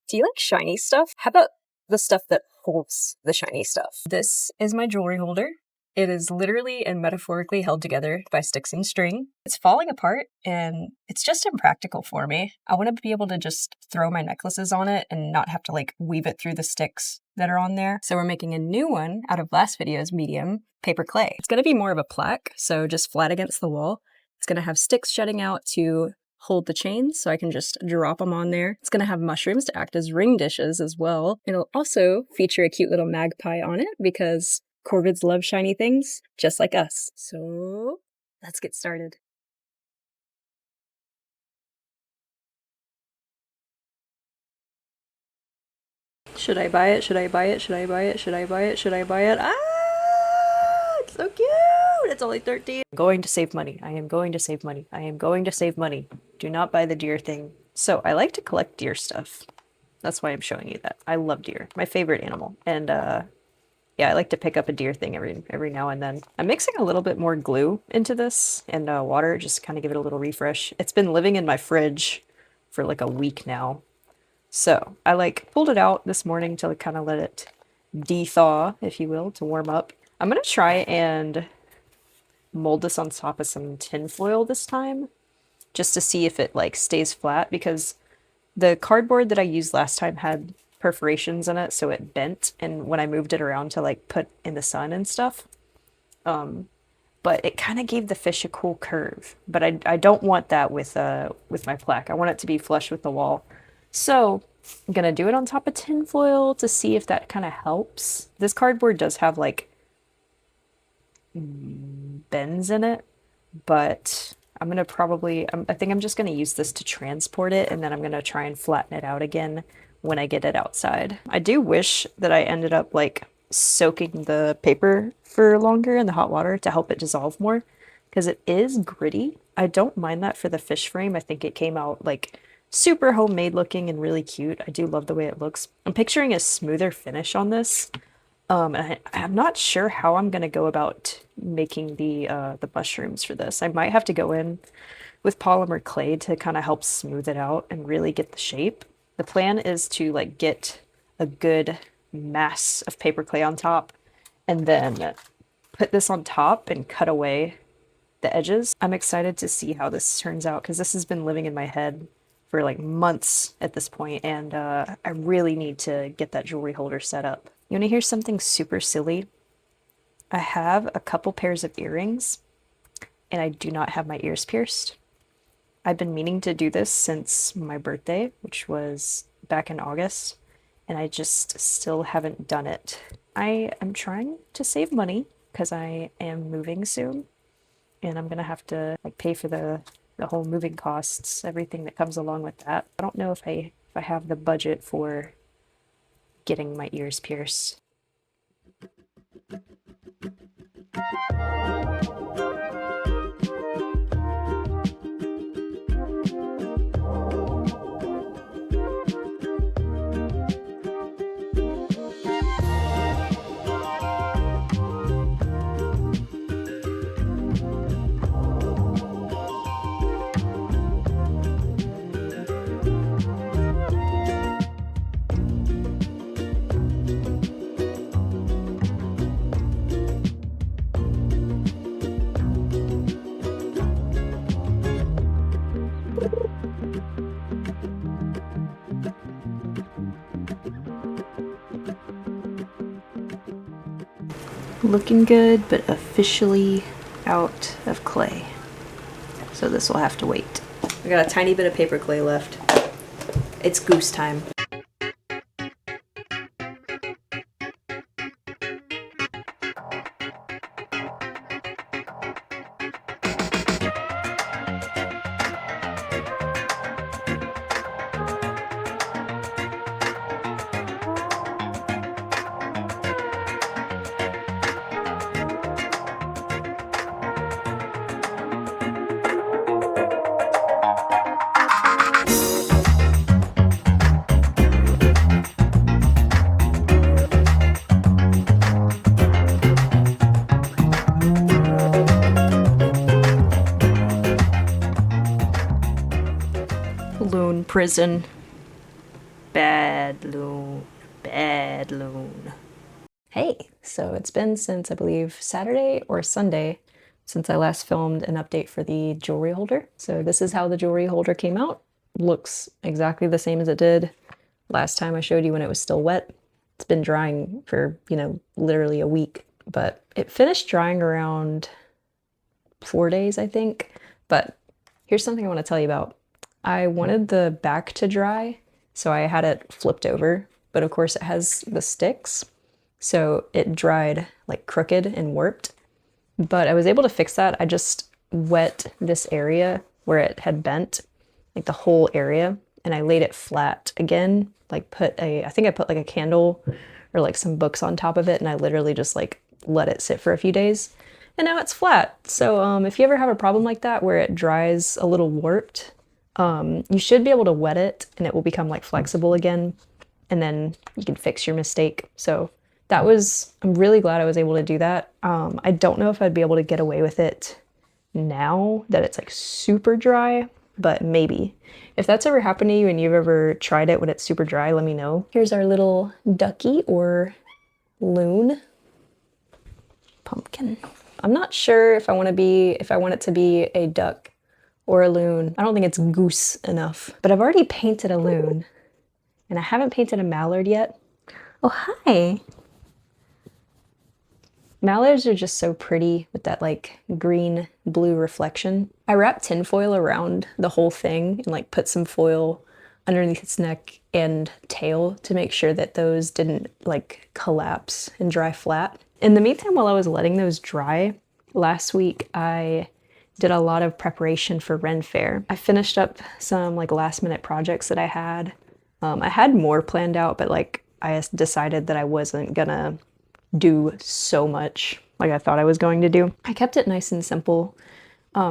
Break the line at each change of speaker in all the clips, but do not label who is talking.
Do you like shiny stuff? How about the stuff that holds the shiny stuff? This is my jewelry holder. It is literally and metaphorically held together by sticks and string. It's falling apart and it's just impractical for me. I want to be able to just throw my necklaces on it and not have to like weave it through the sticks that are on there. So we're making a new one out of last video's medium paper clay. It's going to be more of a plaque, so just flat against the wall. It's going to have sticks jutting out to hold the chains, so I can just drop them on there. It's going to have mushrooms to act as ring dishes as well. It'll also feature a cute little magpie on it because corvids love shiny things, just like us. So let's get started. Should I buy it? Should I buy it? Should I buy it? Should I buy it? Should I buy it? Ah, it's so cute! It's only 13. I'm going to save money. I am going to save money. I am going to save money. Do not buy the deer thing. So I like to collect deer stuff. That's why I'm showing you that. I love deer. My favorite animal. And yeah, I like to pick up a deer thing every now and then. I'm mixing a little bit more glue into this and water, just kind of give it a little refresh. It's been living in my fridge for like a week now. So I like pulled it out this morning to kind of let it de-thaw, if you will, to warm up. I'm going to try and mold this on top of some tin foil this time, just to see if it like stays flat, because the cardboard that I used last time had perforations in it, so it bent, and when I moved it around to like put in the sun and stuff, but it kind of gave the fish a cool curve. But I don't want that with my plaque. I want it to be flush with the wall. So I'm gonna do it on top of tin foil to see if that kind of helps. This cardboard does have like bends in it, but I'm gonna I think I'm just gonna use this to transport it, and then I'm gonna try and flatten it out again when I get it outside. I do wish that I ended up like soaking the paper for longer in the hot water to help it dissolve more, because it is gritty. I don't mind that for the fish frame. I think it came out like super homemade looking and really cute. I do love the way it looks. I'm picturing a smoother finish on this. And I'm not sure how I'm gonna go about making the mushrooms for this. I might have to go in with polymer clay to kind of help smooth it out and really get the shape. The plan is to like get a good mass of paper clay on top and then put this on top and cut away the edges. I'm excited to see how this turns out, because this has been living in my head for like months at this point, and I really need to get that jewelry holder set up. You want to hear something super silly? I have a couple pairs of earrings, and I do not have my ears pierced. I've been meaning to do this since my birthday, which was back in August, and I just still haven't done it. I am trying to save money because I am moving soon, and I'm gonna have to like pay for the whole moving costs, everything that comes along with that. I don't know if I have the budget for getting my ears pierced. Looking good, but officially out of clay. So this will have to wait. I got a tiny bit of paper clay left. It's goose time. Prison Bad loon. Bad loon. Hey, so it's been since I believe Saturday or Sunday since I last filmed an update for the jewelry holder. So this is how the jewelry holder came out. Looks exactly the same as it did last time I showed you when it was still wet. It's been drying for, literally a week, but it finished drying around 4 days, I think. But here's something I want to tell you about. I wanted the back to dry, so I had it flipped over, but of course it has the sticks, so it dried like crooked and warped. But I was able to fix that. I just wet this area where it had bent, like the whole area, and I laid it flat again, like I think I put like a candle or like some books on top of it, and I literally just like let it sit for a few days. And now it's flat. So if you ever have a problem like that where it dries a little warped, you should be able to wet it and it will become like flexible again, and then you can fix your mistake. So I'm really glad I was able to do that. I don't know if I'd be able to get away with it now that it's like super dry, but maybe. If that's ever happened to you and you've ever tried it when it's super dry, let me know. Here's our little ducky or loon pumpkin. I'm not sure if I want it to be a duck or a loon. I don't think it's goose enough, but I've already painted a loon and I haven't painted a mallard yet. Oh, hi. Mallards are just so pretty with that like green blue reflection. I wrapped tinfoil around the whole thing and like put some foil underneath its neck and tail to make sure that those didn't like collapse and dry flat. In the meantime, while I was letting those dry, last week I did a lot of preparation for Ren Fair. I finished up some like last minute projects that I had. I had more planned out, but like I decided that I wasn't gonna do so much like I thought I was going to do. I kept it nice and simple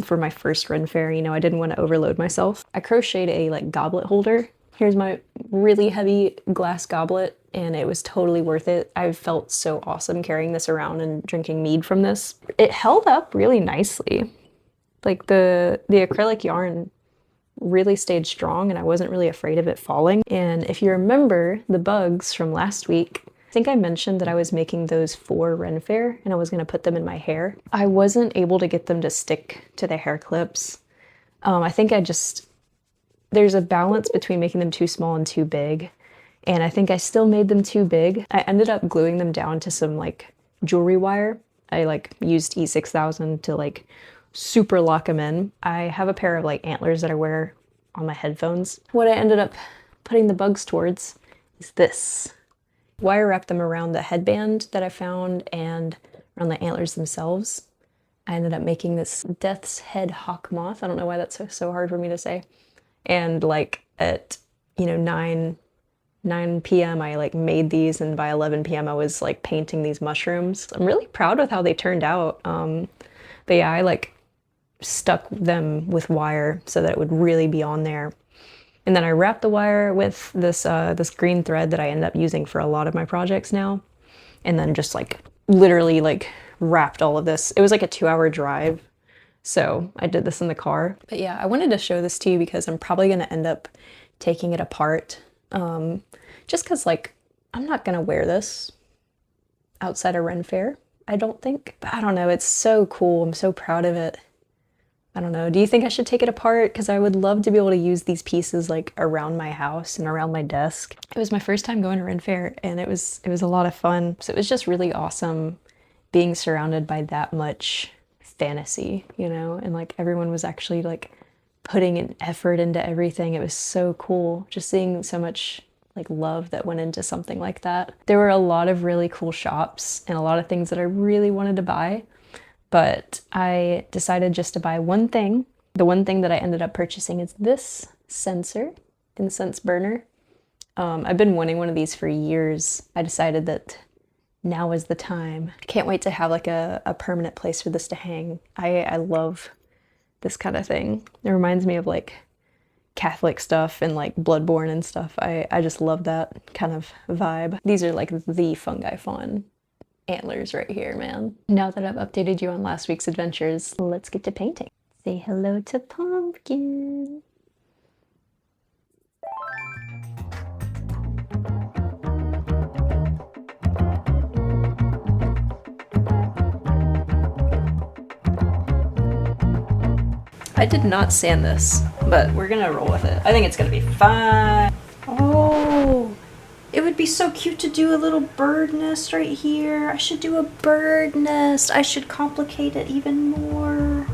for my first Ren Fair. I didn't want to overload myself. I crocheted a like goblet holder. Here's my really heavy glass goblet, and it was totally worth it. I felt so awesome carrying this around and drinking mead from this. It held up really nicely. Like the acrylic yarn really stayed strong and I wasn't really afraid of it falling. And if you remember the bugs from last week, I think I mentioned that I was making those for Ren Fair and I was gonna put them in my hair. I wasn't able to get them to stick to the hair clips. I think there's a balance between making them too small and too big. And I think I still made them too big. I ended up gluing them down to some like jewelry wire. I like used E6000 to like super lock them in. I have a pair of like antlers that I wear on my headphones. What I ended up putting the bugs towards is this. Wire wrapped them around the headband that I found and around the antlers themselves. I ended up making this death's head hawk moth. I don't know why that's so hard for me to say. And like at 9 p.m. I like made these, and by 11 p.m. I was like painting these mushrooms. I'm really proud with how they turned out. But yeah, I like stuck them with wire so that it would really be on there. And then I wrapped the wire with this green thread that I end up using for a lot of my projects now. And then just like literally like wrapped all of this. It was like a 2-hour drive. So I did this in the car. But yeah, I wanted to show this to you because I'm probably gonna end up taking it apart. Just cause like, I'm not gonna wear this outside of Ren Fair, I don't think. But I don't know, it's so cool. I'm so proud of it. I don't know. Do you think I should take it apart? Because I would love to be able to use these pieces like around my house and around my desk. It was my first time going to Ren Fair and it was a lot of fun. So it was just really awesome being surrounded by that much fantasy, and like everyone was actually like putting an effort into everything. It was so cool just seeing so much like love that went into something like that. There were a lot of really cool shops and a lot of things that I really wanted to buy. But I decided just to buy one thing. The one thing that I ended up purchasing is this incense burner. I've been wanting one of these for years. I decided that now is the time. I can't wait to have like a permanent place for this to hang. I love this kind of thing. It reminds me of like Catholic stuff and like Bloodborne and stuff. I just love that kind of vibe. These are like the fungi fawn antlers right here, man. Now that I've updated you on last week's adventures, let's get to painting. Say hello to Pumpkin. I did not sand this, but we're gonna roll with it. I think it's gonna be fine. Oh, it would be so cute to do a little bird nest right here. I should do a bird nest. I should complicate it even more.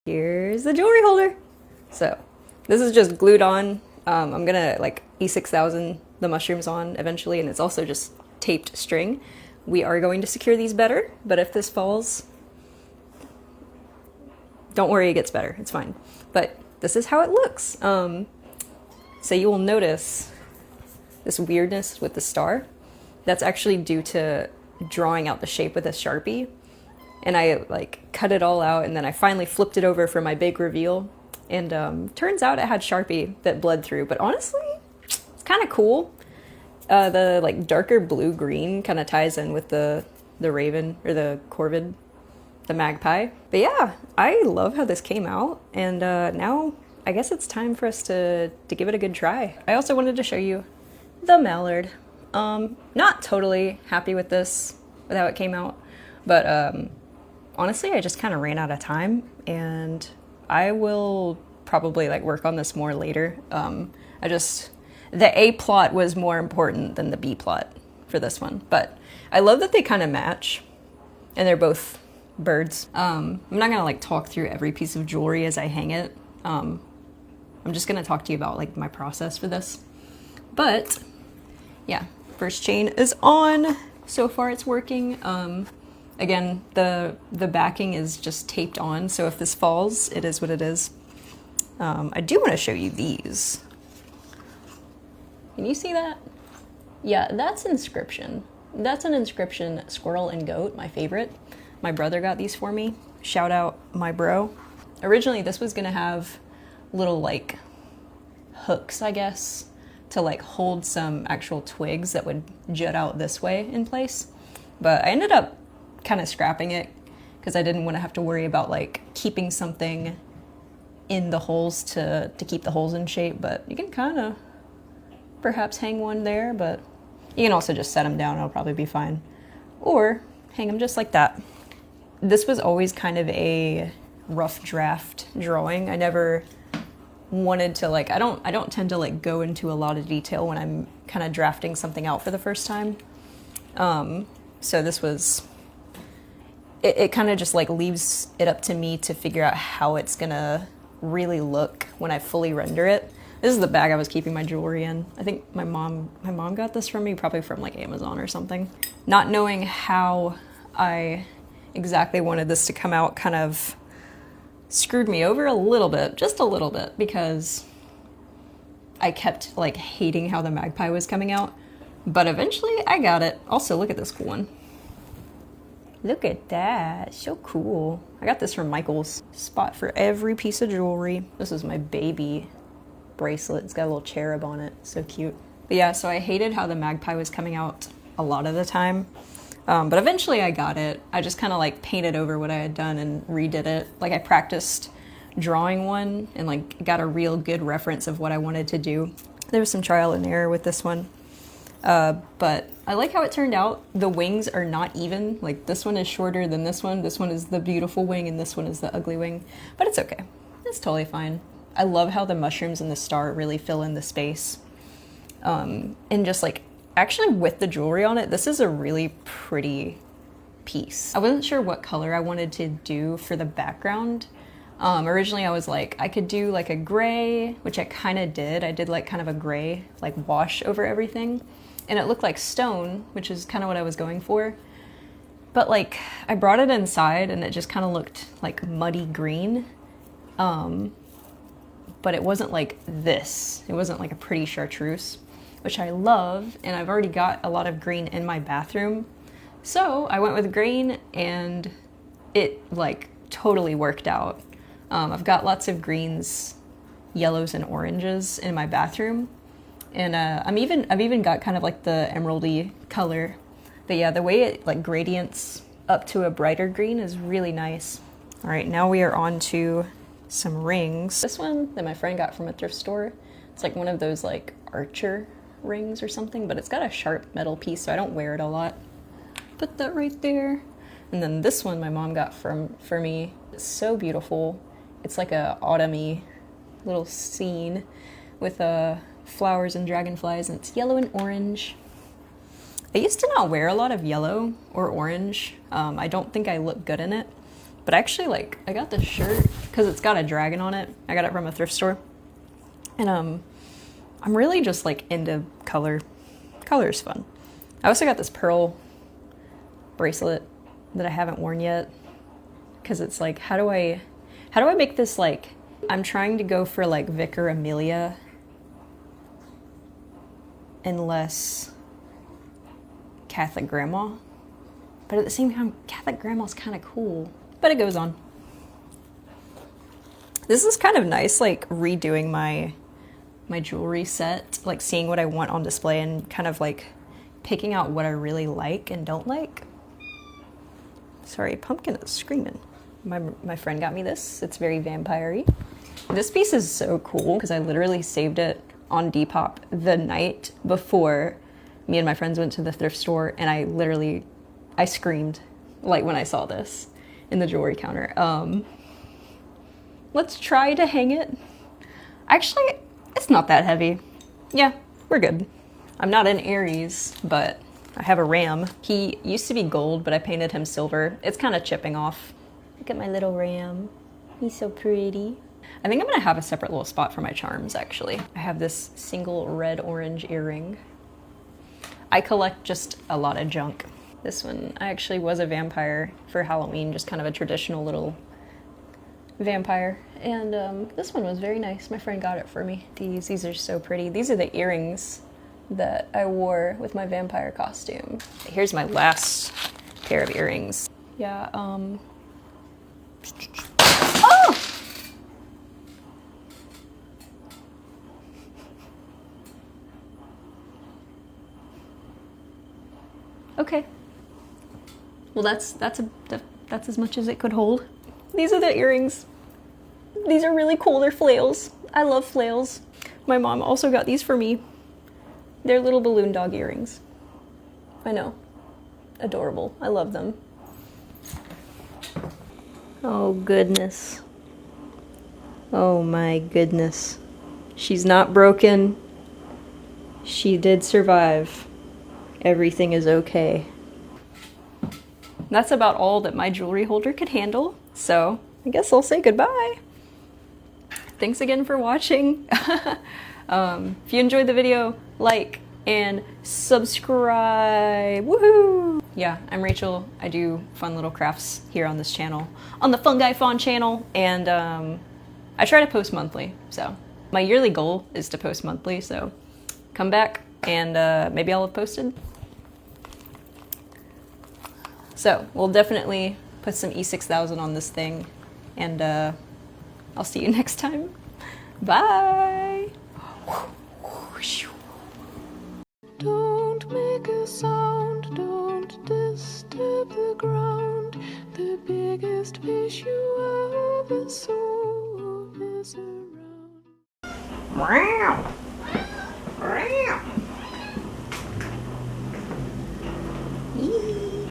Here's the jewelry holder. So this is just glued on. I'm gonna like E6000 the mushrooms on eventually, and it's also just taped string. We are going to secure these better, but if this falls, don't worry, it gets better. It's fine. But this is how it looks. So you will notice this weirdness with the star. That's actually due to drawing out the shape with a Sharpie. And I like cut it all out, and then I finally flipped it over for my big reveal. And turns out it had Sharpie that bled through, but honestly, it's kind of cool. The like darker blue green kind of ties in with the raven or the corvid, the magpie. But yeah, I love how this came out, and now I guess it's time for us to give it a good try. I also wanted to show you the mallard. Not totally happy with this, with how it came out, but honestly, I just kind of ran out of time, and I will probably like work on this more later. The A plot was more important than the B plot for this one, but I love that they kind of match, and they're both birds. I'm not gonna like talk through every piece of jewelry as I hang it. I'm just gonna talk to you about like my process for this. But yeah, first chain is on. So far it's working. Again, the backing is just taped on, so if this falls, it is what it is. I do want to show you these. Can you see that? Yeah, that's inscription. That's an inscription squirrel and goat, my favorite. My brother got these for me. Shout out my bro. Originally, this was gonna have little like hooks, I guess, to like hold some actual twigs that would jut out this way in place. But I ended up kind of scrapping it because I didn't want to have to worry about like keeping something in the holes to keep the holes in shape. But you can kind of perhaps hang one there, but you can also just set them down, it'll probably be fine. Or hang them just like that. This was always kind of a rough draft drawing. I never wanted to like, I don't tend to like go into a lot of detail when I'm kind of drafting something out for the first time. So this was, it kind of just like leaves it up to me to figure out how it's gonna really look when I fully render it. This is the bag I was keeping my jewelry in. I think my mom got this from me, probably from like Amazon or something. Not knowing how I exactly wanted this to come out kind of screwed me over a little bit, just a little bit, because I kept like hating how the magpie was coming out. But eventually I got it. Also, look at this cool one. Look at that, so cool. I got this from Michael's. Spot for every piece of jewelry. This is my baby bracelet. It's got a little cherub on it, so cute. But yeah, so I hated how the magpie was coming out a lot of the time. But eventually I got it. I just kind of like painted over what I had done and redid it. Like I practiced drawing one and like got a real good reference of what I wanted to do. There was some trial and error with this one. But I like how it turned out. The wings are not even. Like this one is shorter than this one. This one is the beautiful wing and this one is the ugly wing. But it's okay. It's totally fine. I love how the mushrooms and the star really fill in the space. And just like, actually with the jewelry on it, this is a really pretty piece. I wasn't sure what color I wanted to do for the background. Originally I was like, I could do like a gray, which I kind of did. I did like kind of a gray, like wash over everything. And it looked like stone, which is kind of what I was going for. But like, I brought it inside and it just kind of looked like muddy green. But it wasn't like this. It wasn't like a pretty chartreuse, which I love. And I've already got a lot of green in my bathroom. So I went with green and it like totally worked out. I've got lots of greens, yellows, and oranges in my bathroom. And I've even got kind of like the emeraldy color. But yeah, the way it like gradients up to a brighter green is really nice. All right, now we are on to some rings. This one that my friend got from a thrift store, it's like one of those like archer rings or something, but it's got a sharp metal piece, so I don't wear it a lot. Put that right there. And then this one my mom got for me. It's so beautiful. It's like a autumny little scene with flowers and dragonflies, and it's yellow and orange. I used to not wear a lot of yellow or orange. I don't think I look good in it, but actually like I got this shirt because it's got a dragon on it. I got it from a thrift store, and I'm really just like into color. Color is fun. I also got this pearl bracelet that I haven't worn yet because it's like, how do I make this like, I'm trying to go for like Vicar Amelia and less Catholic grandma, but at the same time Catholic grandma's kind of cool, but it goes on. This is kind of nice, like redoing my jewelry set, like seeing what I want on display and kind of like picking out what I really like and don't like. Sorry, Pumpkin is screaming. My friend got me this. It's very vampire-y. This piece is so cool because I literally saved it on Depop the night before me and my friends went to the thrift store, and I screamed like when I saw this in the jewelry counter. Let's try to hang it. Actually, it's not that heavy. Yeah, we're good. I'm not an Aries, but I have a ram. He used to be gold, but I painted him silver. It's kind of chipping off. Look at my little ram. He's so pretty. I think I'm gonna have a separate little spot for my charms, actually. I have this single red-orange earring. I collect just a lot of junk. This one, I actually was a vampire for Halloween, just kind of a traditional little vampire. And this one was very nice. My friend got it for me. These are so pretty. These are the earrings that I wore with my vampire costume. Here's my last pair of earrings. Yeah, Okay. Well, that's as much as it could hold. These are the earrings. These are really cool. They're flails. I love flails. My mom also got these for me. They're little balloon dog earrings. I know. Adorable. I love them. Oh, goodness. Oh, my goodness. She's not broken. She did survive. Everything is okay. That's about all that my jewelry holder could handle, so I guess I'll say goodbye. Thanks again for watching. If you enjoyed the video, like and subscribe. Woohoo! Yeah, I'm Rachel. I do fun little crafts here on this channel, on the Fungi Fawn channel, and I try to post monthly. So my yearly goal is to post monthly, so come back and maybe I'll have posted. So we'll definitely put some E6000 on this thing, and I'll see you next time. Bye!
Don't make a sound, don't disturb the ground. The biggest fish you ever saw is around.
Wow!